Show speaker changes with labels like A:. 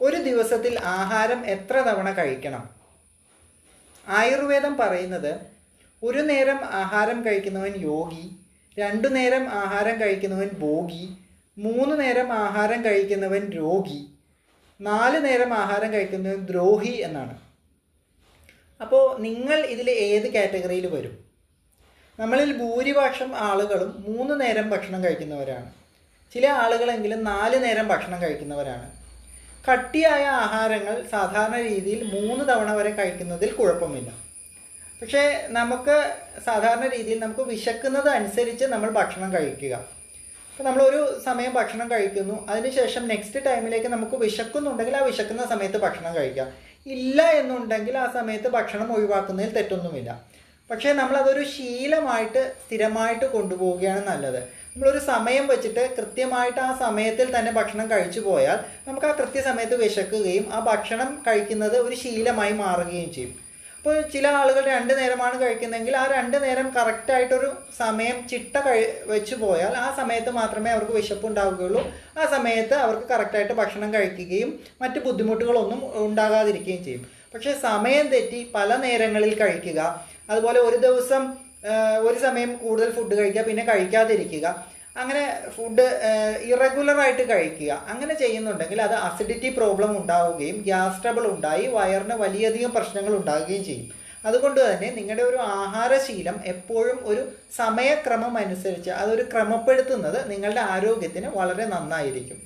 A: ഒരു ദിവസത്തിൽ ആഹാരം എത്ര തവണ കഴിക്കണം? ആയുർവേദം പറയുന്നത് ഒരു നേരം ആഹാരം കഴിക്കുന്നവൻ യോഗി, 2 നേരം ആഹാരം കഴിക്കുന്നവൻ ഭോഗി, 3 നേരം ആഹാരം കഴിക്കുന്നവൻ രോഗി, 4 നേരം ആഹാരം കഴിക്കുന്നവൻ ദ്രോഹി എന്നാണ്. അപ്പോൾ നിങ്ങൾ ഇതിൽ ഏത് കാറ്റഗറിയിൽ വരും? നമ്മളിൽ ഭൂരിപക്ഷം ആളുകളും 3 നേരം ഭക്ഷണം കഴിക്കുന്നവരാണ്. ചില ആളുകളെങ്കിലും 4 നേരം ഭക്ഷണം കഴിക്കുന്നവരാണ്. കട്ടിയായ ആഹാരങ്ങൾ സാധാരണ രീതിയിൽ 3 തവണ വരെ കഴിക്കുന്നതിൽ കുഴപ്പമില്ല. പക്ഷേ നമുക്ക് സാധാരണ രീതിയിൽ നമുക്ക് വിശക്കുന്നത് അനുസരിച്ച് നമ്മൾ ഭക്ഷണം കഴിക്കുക. അപ്പോൾ നമ്മളൊരു സമയം ഭക്ഷണം കഴിക്കുന്നു, അതിനുശേഷം നെക്സ്റ്റ് ടൈമിലേക്ക് നമുക്ക് വിശക്കുന്നുണ്ടെങ്കിൽ ആ വിശക്കുന്ന സമയത്ത് ഭക്ഷണം കഴിക്കാം. ഇല്ല എന്നുണ്ടെങ്കിൽ ആ സമയത്ത് ഭക്ഷണം ഒഴിവാക്കുന്നതിൽ തെറ്റൊന്നുമില്ല. പക്ഷേ നമ്മളതൊരു ശീലമായിട്ട് സ്ഥിരമായിട്ട് കൊണ്ടുപോവുകയാണ് നല്ലത്. നമ്മളൊരു സമയം വെച്ചിട്ട് കൃത്യമായിട്ട് ആ സമയത്തിൽ തന്നെ ഭക്ഷണം കഴിച്ചു പോയാൽ നമുക്ക് ആ കൃത്യസമയത്ത് വിശക്കുകയും ആ ഭക്ഷണം കഴിക്കുന്നത് ഒരു ശീലമായി മാറുകയും ചെയ്യും. അപ്പോൾ ചില ആളുകൾ 2 നേരമാണ് കഴിക്കുന്നതെങ്കിൽ ആ 2 നേരം കറക്റ്റായിട്ടൊരു സമയം ചിട്ട വെച്ച് പോയാൽ ആ സമയത്ത് മാത്രമേ അവർക്ക് വിശപ്പ് ഉണ്ടാവുകയുള്ളൂ. ആ സമയത്ത് അവർക്ക് കറക്റ്റായിട്ട് ഭക്ഷണം കഴിക്കുകയും മറ്റ് ബുദ്ധിമുട്ടുകളൊന്നും ഉണ്ടാകാതിരിക്കുകയും ചെയ്യും. പക്ഷേ സമയം തെറ്റി പല നേരങ്ങളിൽ കഴിക്കുക, അതുപോലെ ഒരു ദിവസം ഒരു സമയം കൂടുതൽ ഫുഡ് കഴിക്കുക, പിന്നെ കഴിക്കാതിരിക്കുക, അങ്ങനെ ഫുഡ് ഇറഗുലറായിട്ട് കഴിക്കുക, അങ്ങനെ ചെയ്യുന്നുണ്ടെങ്കിൽ അത് അസിഡിറ്റി പ്രോബ്ലം ഉണ്ടാവുകയും ഗ്യാസ് ട്രബിൾ ഉണ്ടായി വയറിന് വലിയധികം പ്രശ്നങ്ങൾ ഉണ്ടാവുകയും ചെയ്യും. അതുകൊണ്ട് തന്നെ നിങ്ങളുടെ ഒരു ആഹാരശീലം എപ്പോഴും ഒരു സമയക്രമം അനുസരിച്ച് അതൊരു ക്രമപ്പെടുത്തുന്നത് നിങ്ങളുടെ ആരോഗ്യത്തിന് വളരെ നന്നായിരിക്കും.